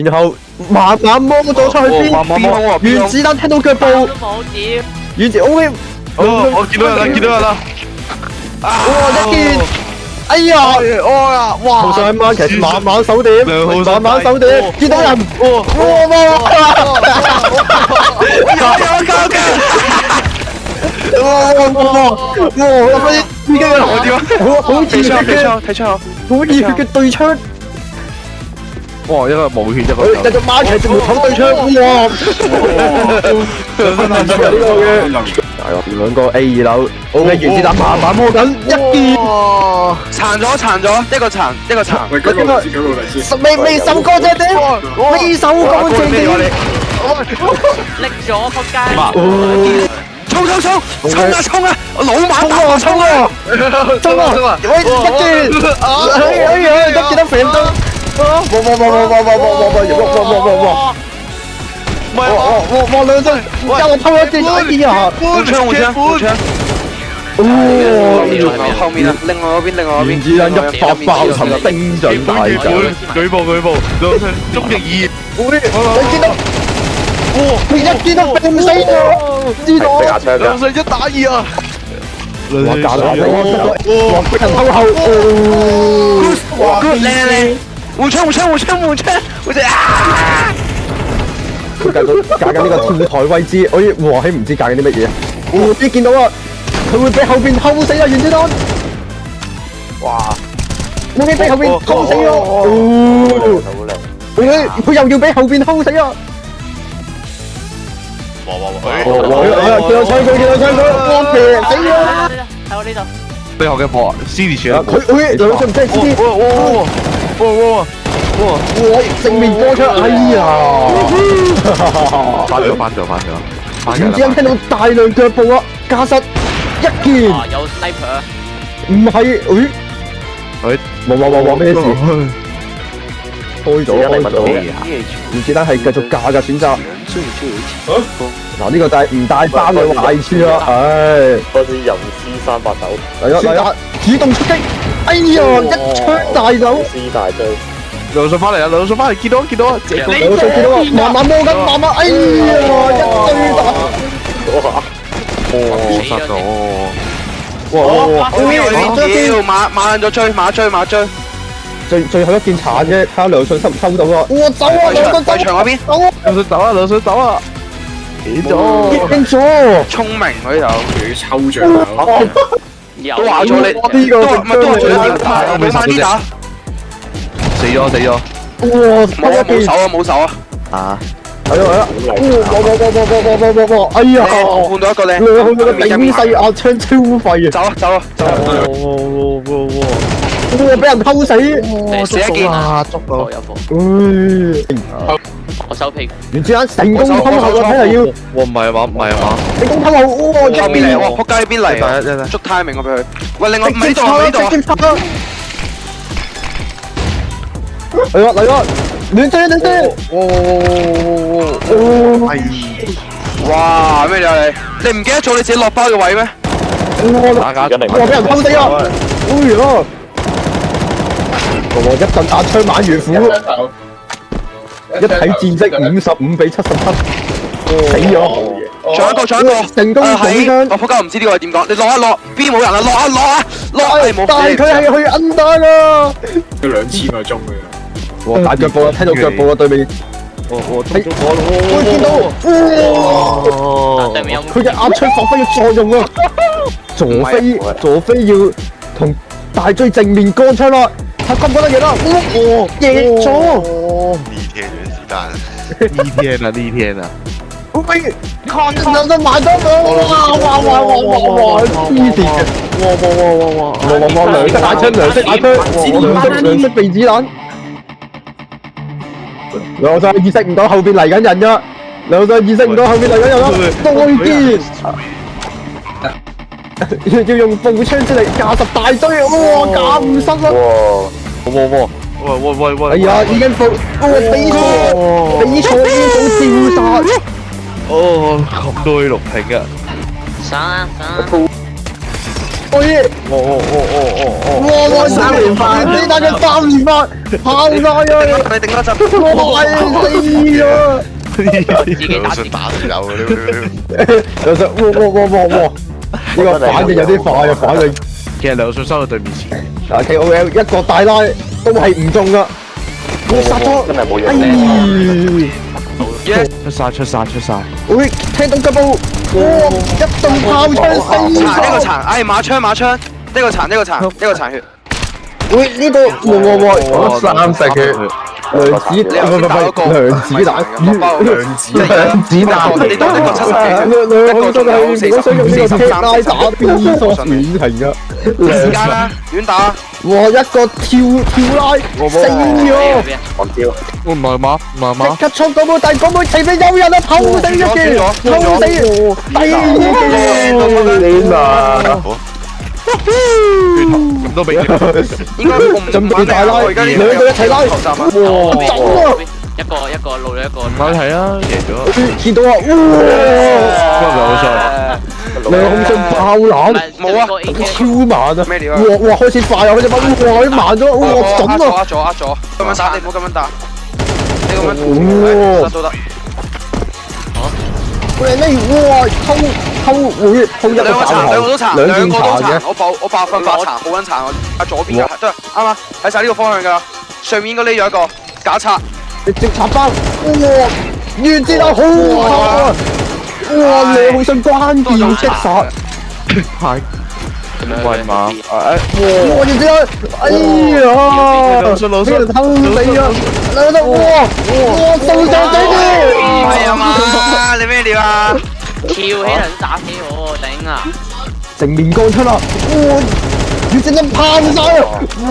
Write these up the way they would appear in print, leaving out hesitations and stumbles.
然後慢慢摸咗出去先，慢慢摸喎原子彈聽到腳步，都冇點。原子 OK，我見到人啦，見到人啦！哇一件，哎呀，哇！好想慢，其實慢慢手點，慢慢手點，見到人，好熱血嘅，睇槍！好熱血嘅對槍。哇！一個冇血，一個繼續孖騎隻門口對槍，哇！兩個 A 2樓 ，OK， 原子彈慢慢摸緊，一件殘咗，一個殘。未收過隻點，未收過隻點，拎咗仆街。衝啊！老馬打衝啊！喂，一件，一件都肥到，哇！兩隻，加我偷一件，哎呀！換槍！後面啊，另外嗰邊。原子彈一發爆沉，兵長大將。舉報，兩槍終極2。你見到？佢一見到病死咗，知道？兩槍1打2啊！哇！假啦！哇！俾人偷後，哇！靚！換槍！佢架緊呢個跳台位置，哇！唔知架緊啲乜嘢？你見到啊？佢會俾後邊偷死啊！原子彈！哇！我俾後邊偷死咗！佢又要俾後邊偷死啊！見到槍佢，我平死咗！喺我呢度。背後嘅波 ，CD 全。佢兩槍唔知係 CD。哇！正面波槍，哎呀！翻咗。原子彈聽到大量腳步啊！加實一件。有 sniper。唔係，冇咩事？開咗。原子彈係繼續架嘅選擇。嗱呢個就係唔帶包嘅壞處啦，唉！嗰啲吟詩389，嚟啦！主動出擊，哎呀！一槍大手，詩大追，兩順翻嚟，見到啊！兩水見到啊！慢慢摸緊，慢慢，哎呀！一堆打，殺咗！馬追！最後一件殘嘅，睇下梁順收唔收到啊！我走啊！梁順圍牆嗰邊，梁順走啊！見咗，聰明嗰度，佢抽象啊！都話咗你，都話咗你打，冇慢啲打，死咗！冇手啊！係啦！哇！哎呀！換到一個靚，兩個頂細壓槍超廢啊！走啊！哇！俾人偷死！死一件，捉到有貨。我收屁。原子彈成功偷後啊！睇下要。唔係啊嘛，成功偷後，哇！後面嚟，仆街邊嚟？捉 timing 我俾佢。喂，另外唔係呢度啊！嚟啦！亂射！哇！咩嚟啊你？你唔記得咗你自己落包嘅位咩？哇！俾人偷死啊！哎呀！一陣打槍猛如虎，一睇戰績55比77，死咗！仲有一個，成功補槍。我仆街唔知呢個係點講，你落一落，B 冇人啊，落啊！但係佢係去 under 啊！都2000個鐘嘅。哇！大腳步啊，聽到腳步啊，對面。我見到，哇！佢嘅壓槍發揮嘅作用啊！佐菲要同大追正面幹槍啦！他覺唔覺得贏啦？贏咗！呢天啊！喂，看兩隻買咗哇！黐線嘅！哇！兩色打槍，兩色避子彈。兩個意識唔到後邊嚟緊人噶，兩個意識唔到後邊嚟緊人啦，再見！要用步槍之力架實大堆，哇！架唔失啦！喂！哎呀，已經比賽呢種照殺，咁都可以錄屏啊！上啊！可以。哇！3連發，你打嘅3連發，跑晒啊！你頂多陣。哇！死啊！自己打自己打都有嘅。有隻哇！呢個反應有啲快啊，反應。其實梁信收到對面前。嗱 KOL 一個大拉都係唔中噶，我殺咗，真係冇用出晒。喂，聽到腳步，哇！一頓炮槍死殘呢個殘，哎馬槍，呢個殘血。喂，呢個哇！30血，梁子彈，梁子彈，你當呢個70幾血，兩個真係我想用呢個踢拉打 B 索遠程噶，時間啦，遠打。哇！一個跳拉死咗，黃標，唔係嘛？即刻衝嗰部第嗰部前面有人啊，偷死一件，偷死，第二件，你嘛？咁都未。應該準備大拉，兩個一齊拉，哇！走啊！一個路咗一個，冇睇啊，贏咗。見到啊！哇！兩空信爆冷，冇啊，超慢啊！咩料啊？哇！開始快啊！開始慢，哇！慢咗，哇！準啊！壓咗，咁樣打，你唔好咁樣打，你咁樣殺都得。喂，呢哇！偷一個兩個殘，兩個都殘，兩件殘嘅，我爆分發殘，好撚殘我。啊左邊嘅，都係啱啊，喺晒呢個方向㗎啦。上面應該匿咗一個假拆，直接插翻，哇！原子彈好啊！哇！兩空信關鍵擊殺，喂馬，哇！原子彈，哎呀！俾人偷死啊！兩得哇！掃上仔啲，係啊嘛，你咩料啊？跳起人打死我，頂啊！成面光出啦！哇！原子彈噴晒啊！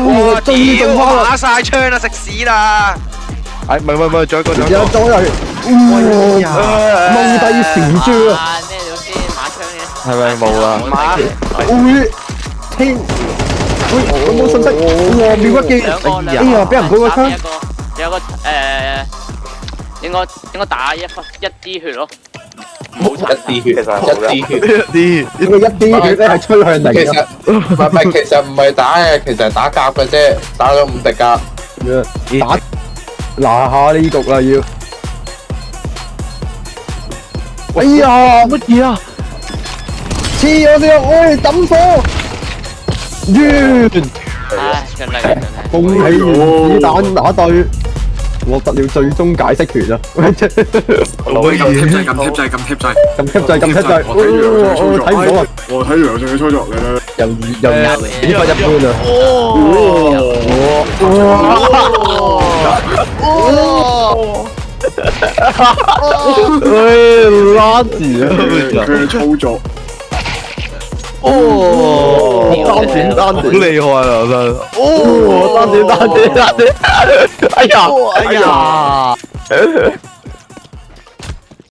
哇！終於中翻啦！打晒槍啦，食屎啦！哎，唔係，仲有一個。有咗嚟，哇！踎低時豬啊！咩料先？馬槍嘅。係咪冇啊？會聽，喂，有冇信息？哇！秒一擊，哎呀，俾人補個槍。有個應該打一滴血咯。冇殘一啲血，一啲血，啲呢個一啲血咧係吹向零其實其實唔係打嘅，其實係打甲嘅啫，打咗5滴甲。打拿下呢局啦要。哎呀，乜嘢啊？黐咗線，喂，抌火，完，唉，真係。恭喜原子彈打對，獲得了最終解釋權啊！喂，咁貼掣，咁貼掣，我睇唔到啊！我睇住梁信嘅操作嚟啦，又演法一般啊！喂，拉字啊！佢嘅操作，單點，好厲害啊！真。單點，哎呀，